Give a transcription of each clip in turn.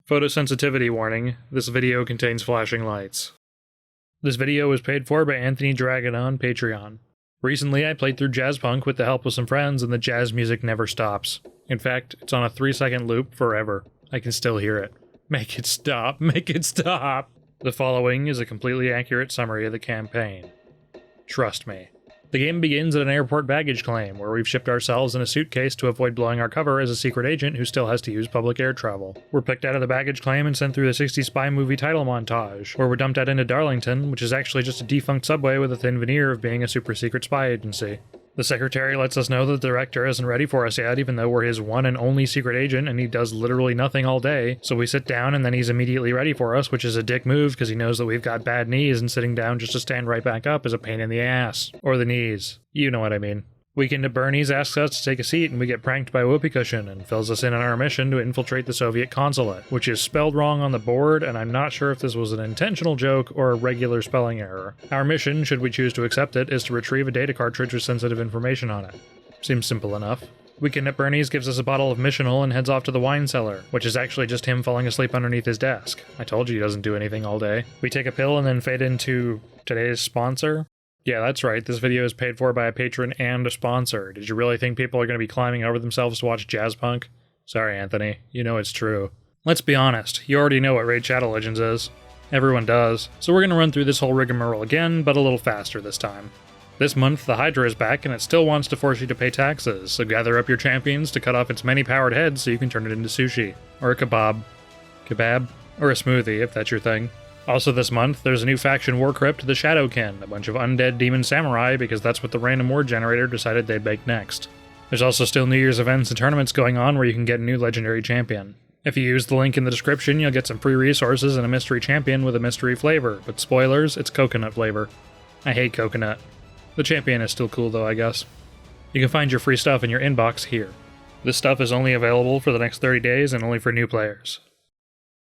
Photosensitivity warning, this video contains flashing lights. This video was paid for by Anthony Dragon on Patreon. Recently I played through Jazzpunk with the help of some friends and the jazz music never stops. In fact, it's on a 3-second loop forever. I can still hear it. Make it stop, make it stop! The following is a completely accurate summary of the campaign. Trust me. The game begins at an airport baggage claim, where we've shipped ourselves in a suitcase to avoid blowing our cover as a secret agent who still has to use public air travel. We're picked out of the baggage claim and sent through the 60s spy movie title montage, where we're dumped out into Darlington, which is actually just a defunct subway with a thin veneer of being a super secret spy agency. The secretary lets us know that the director isn't ready for us yet, even though we're his one and only secret agent and he does literally nothing all day, so we sit down and then he's immediately ready for us, which is a dick move because he knows that we've got bad knees and sitting down just to stand right back up is a pain in the ass. Or the knees. You know what I mean. Weekend at Bernie's asks us to take a seat and we get pranked by Whoopee Cushion and fills us in on our mission to infiltrate the Soviet consulate, which is spelled wrong on the board and I'm not sure if this was an intentional joke or a regular spelling error. Our mission, should we choose to accept it, is to retrieve a data cartridge with sensitive information on it. Seems simple enough. Weekend at Bernie's gives us a bottle of missional and heads off to the wine cellar, which is actually just him falling asleep underneath his desk. I told you he doesn't do anything all day. We take a pill and then fade into today's sponsor. Yeah, that's right, this video is paid for by a patron and a sponsor. Did you really think people are going to be climbing over themselves to watch Jazzpunk? Sorry, Anthony. You know it's true. Let's be honest, you already know what Raid Shadow Legends is. Everyone does. So we're going to run through this whole rigmarole again, but a little faster this time. This month, the Hydra is back and it still wants to force you to pay taxes, so gather up your champions to cut off its many powered heads so you can turn it into sushi. Or a kebab. Kebab? Or a smoothie, if that's your thing. Also this month, there's a new faction war crypt, the Shadowkin, a bunch of undead demon samurai because that's what the random war generator decided they'd make next. There's also still New Year's events and tournaments going on where you can get a new legendary champion. If you use the link in the description, you'll get some free resources and a mystery champion with a mystery flavor, but spoilers, it's coconut flavor. I hate coconut. The champion is still cool though, I guess. You can find your free stuff in your inbox here. This stuff is only available for the next 30 days and only for new players.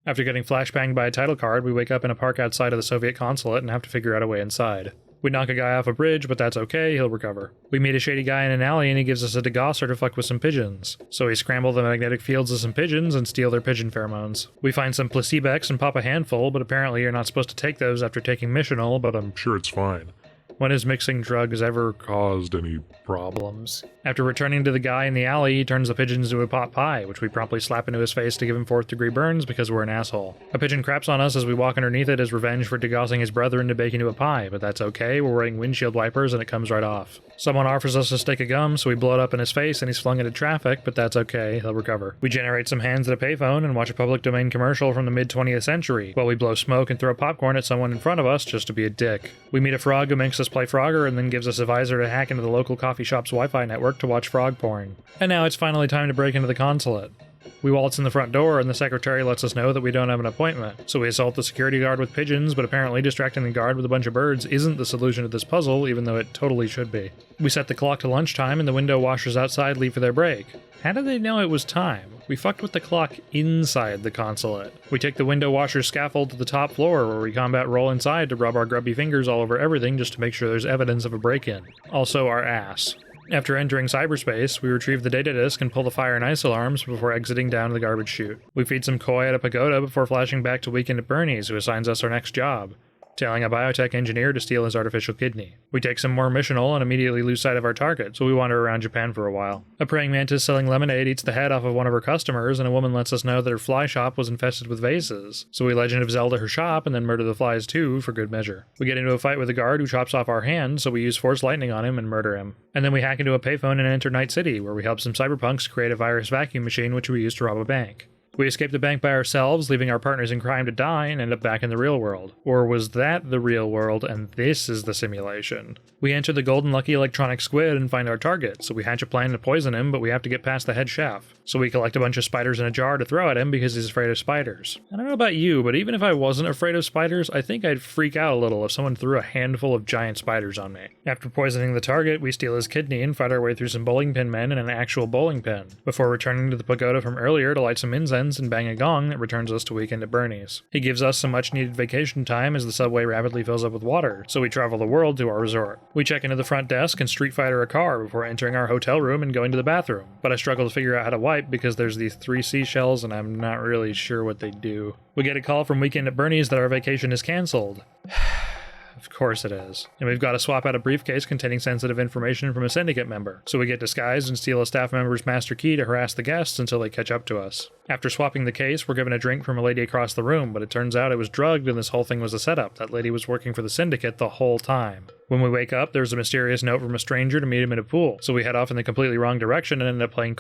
After getting flashbanged by a title card, we wake up in a park outside of the Soviet consulate and have to figure out a way inside. We knock a guy off a bridge, but that's okay, he'll recover. We meet a shady guy in an alley and he gives us a degosser to fuck with some pigeons. So we scramble the magnetic fields of some pigeons and steal their pigeon pheromones. We find some placebex and pop a handful, but apparently you're not supposed to take those after taking missional, but I'm sure it's fine. When has mixing drugs ever caused any problems? After returning to the guy in the alley, he turns the pigeons into a pot pie, which we promptly slap into his face to give him 4th-degree burns because we're an asshole. A pigeon craps on us as we walk underneath it as revenge for degossing his brother into baking into a pie, but that's okay, we're wearing windshield wipers and it comes right off. Someone offers us a stick of gum, so we blow it up in his face and he's flung into traffic, but that's okay, he'll recover. We generate some hands at a payphone and watch a public domain commercial from the mid-20th century, while we blow smoke and throw popcorn at someone in front of us just to be a dick. We meet a frog who makes us play Frogger and then gives us a visor to hack into the local coffee shop's Wi-Fi network to watch frog porn. And now it's finally time to break into the consulate. We waltz in the front door and the secretary lets us know that we don't have an appointment, so we assault the security guard with pigeons, but apparently distracting the guard with a bunch of birds isn't the solution to this puzzle, even though it totally should be. We set the clock to lunchtime and the window washers outside leave for their break. How did they know it was time? We fucked with the clock inside the consulate. We take the window washer scaffold to the top floor where we combat roll inside to rub our grubby fingers all over everything just to make sure there's evidence of a break-in. Also our ass. After entering cyberspace, we retrieve the data disk and pull the fire and ice alarms before exiting down the garbage chute. We feed some koi at a pagoda before flashing back to Weekend at Bernie's, who assigns us our next job, telling a biotech engineer to steal his artificial kidney. We take some more missional and immediately lose sight of our target, so we wander around Japan for a while. A praying mantis selling lemonade eats the head off of one of her customers, and a woman lets us know that her fly shop was infested with vases. So we Legend of Zelda her shop and then murder the flies too, for good measure. We get into a fight with a guard who chops off our hand, so we use Force Lightning on him and murder him. And then we hack into a payphone and enter Night City, where we help some cyberpunks create a virus vacuum machine which we use to rob a bank. We escape the bank by ourselves, leaving our partners in crime to die, and end up back in the real world. Or was that the real world, and this is the simulation? We enter the golden lucky electronic squid and find our target, so we hatch a plan to poison him, but we have to get past the head chef. So we collect a bunch of spiders in a jar to throw at him because he's afraid of spiders. I don't know about you, but even if I wasn't afraid of spiders, I think I'd freak out a little if someone threw a handful of giant spiders on me. After poisoning the target, we steal his kidney and fight our way through some bowling pin men and an actual bowling pin, before returning to the pagoda from earlier to light some incense nonsense and bang a gong that returns us to Weekend at Bernie's. He gives us some much-needed vacation time as the subway rapidly fills up with water, so we travel the world to our resort. We check into the front desk and Street Fighter a car before entering our hotel room and going to the bathroom, but I struggle to figure out how to wipe because there's these 3 seashells and I'm not really sure what they do. We get a call from Weekend at Bernie's that our vacation is cancelled. Of course it is. And we've got to swap out a briefcase containing sensitive information from a syndicate member, so we get disguised and steal a staff member's master key to harass the guests until they catch up to us. After swapping the case, we're given a drink from a lady across the room, but it turns out it was drugged and this whole thing was a setup. That lady was working for the syndicate the whole time. When we wake up, there's a mysterious note from a stranger to meet him in a pool, so we head off in the completely wrong direction and end up playing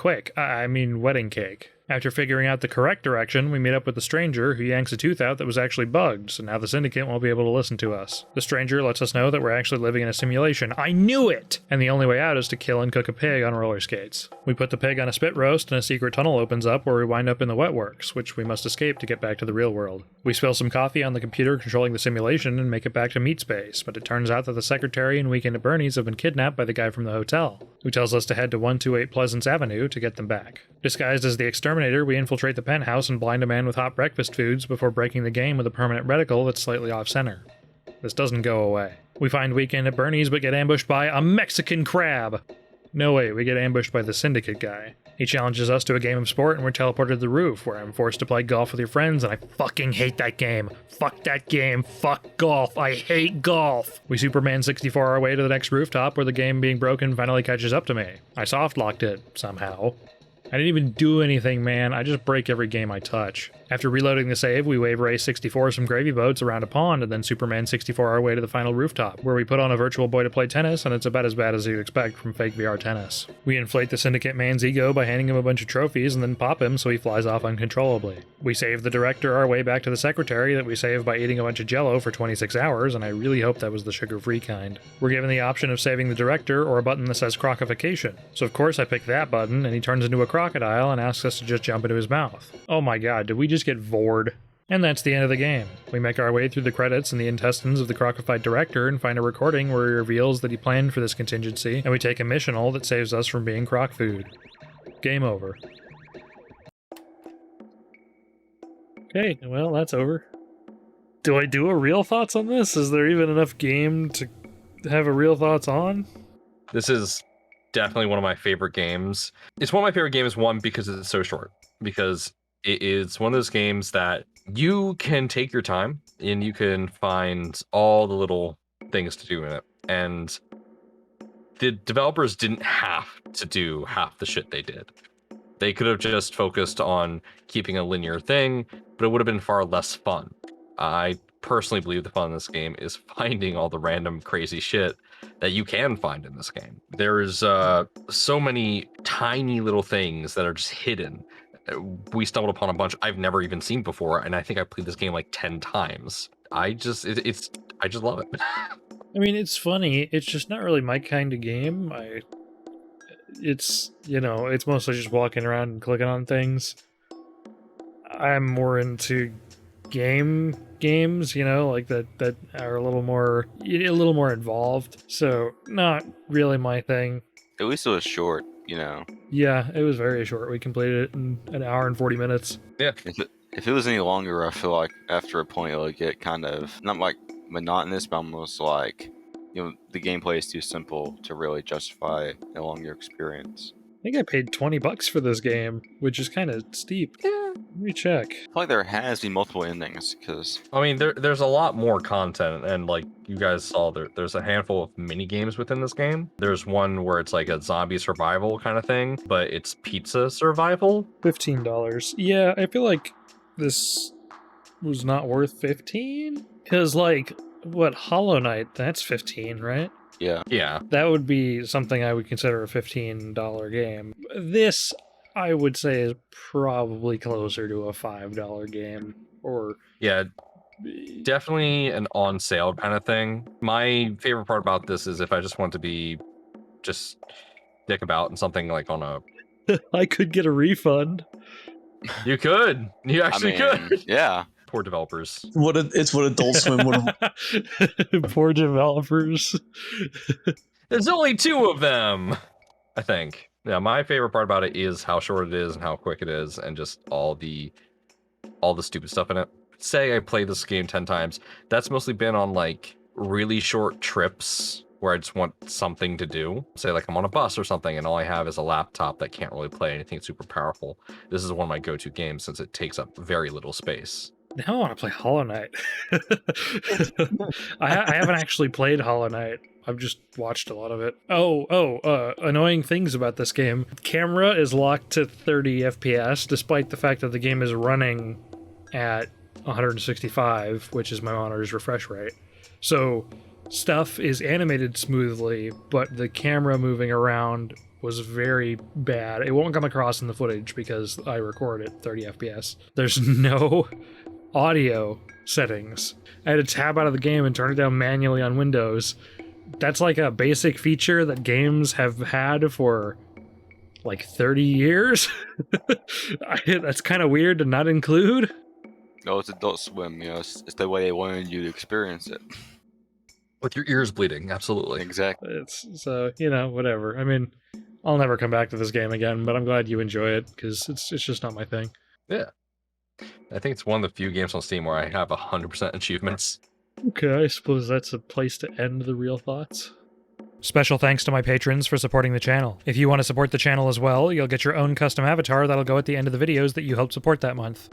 wedding cake. After figuring out the correct direction, we meet up with the stranger, who yanks a tooth out that was actually bugged, so now the syndicate won't be able to listen to us. The stranger lets us know that we're actually living in a simulation. I knew it! And the only way out is to kill and cook a pig on roller skates. We put the pig on a spit roast, and a secret tunnel opens up where we wind up in the wetworks, which we must escape to get back to the real world. We spill some coffee on the computer controlling the simulation and make it back to Meat Space, but it turns out that the secretary and Weekend at Bernie's have been kidnapped by the guy from the hotel, who tells us to head to 128 Pleasance Avenue to get them back. Disguised as the exterminator, we infiltrate the penthouse and blind a man with hot breakfast foods before breaking the game with a permanent reticle that's slightly off-center. This doesn't go away. We find Weekend at Bernie's but get ambushed by a Mexican crab! No way, we get ambushed by the syndicate guy. He challenges us to a game of sport and we're teleported to the roof, where I'm forced to play golf with your friends, and I fucking hate that game. Fuck that game. Fuck golf. I hate golf. We Superman 64 our way to the next rooftop, where the game being broken finally catches up to me. I soft-locked it, somehow. I didn't even do anything, man. I just break every game I touch. After reloading the save, we wave race 64 some gravy boats around a pond and then Superman 64 our way to the final rooftop, where we put on a virtual boy to play tennis, and it's about as bad as you'd expect from fake VR tennis. We inflate the syndicate man's ego by handing him a bunch of trophies and then pop him so he flies off uncontrollably. We save the director our way back to the secretary that we saved by eating a bunch of jello for 26 hours, and I really hope that was the sugar-free kind. We're given the option of saving the director or a button that says crocification, so of course I pick that button, and he turns into a crocodile and asks us to just jump into his mouth. Oh my god, did we just get vored? And that's the end of the game. We make our way through the credits and the intestines of the crocified director and find a recording where he reveals that he planned for this contingency, and we take a missional that saves us from being croc food. Game over. Okay, well, that's over. Do I do a real thoughts on this? Is there even enough game to have a real thoughts on? This is definitely one of my favorite games. It's one of my favorite games, one, because it's so short. Because it is one of those games that you can take your time and you can find all the little things to do in it. And the developers didn't have to do half the shit they did. They could have just focused on keeping a linear thing, but it would have been far less fun. I personally believe the fun in this game is finding all the random crazy shit that you can find in this game. There's so many tiny little things that are just hidden. We stumbled upon a bunch I've never even seen before, and I think I played this game like 10 times. I just love it. I mean, it's funny. It's just not really my kind of game. It's mostly just walking around and clicking on things. I'm more into games, like that are a little more involved. So not really my thing. At least it was short, Yeah, it was very short. We completed it in an hour and 40 minutes. Yeah. If it was any longer, I feel like after a point it would get kind of not like monotonous, but almost like the gameplay is too simple to really justify a longer experience. I think I paid $20 for this game, which is kind of steep. Yeah. Let me check. I feel like there has been multiple endings because I mean, there's a lot more content, and like you guys saw, there's a handful of mini games within this game. There's one where it's like a zombie survival kind of thing, but it's pizza survival. $15. Yeah, I feel like this was not worth $15, because Hollow Knight, that's $15, right? Yeah. That would be something I would consider a $15 game. This, I would say, is probably closer to a $5 game. Or yeah, definitely an on sale kind of thing. My favorite part about this is if I just want to be just dick about and something like on a I could get a refund. You could. You actually could. Yeah. Poor developers. It's what Adult Swim would have. Poor developers. There's only 2 of them, I think. Yeah, my favorite part about it is how short it is and how quick it is, and just all the stupid stuff in it. Say I play this game 10 times. That's mostly been on like really short trips where I just want something to do. Say like I'm on a bus or something and all I have is a laptop that can't really play anything super powerful. This is one of my go-to games since it takes up very little space. Now I want to play Hollow Knight. I haven't actually played Hollow Knight. I've just watched a lot of it. Annoying things about this game. Camera is locked to 30 FPS, despite the fact that the game is running at 165, which is my monitor's refresh rate. So stuff is animated smoothly, but the camera moving around was very bad. It won't come across in the footage because I record at 30 FPS. There's no audio settings. I had to tab out of the game and turn it down manually on Windows. That's like a basic feature that games have had for like 30 years. That's kind of weird to not include. No, it's Adult Swim, you know, it's the way they wanted you to experience it. With your ears bleeding, absolutely. Exactly. It's so, you know, whatever. I mean, I'll never come back to this game again, but I'm glad you enjoy it because it's just not my thing. Yeah. I think it's one of the few games on Steam where I have 100% achievements. Okay, I suppose that's a place to end the real thoughts. Special thanks to my patrons for supporting the channel. If you want to support the channel as well, you'll get your own custom avatar that'll go at the end of the videos that you help support that month.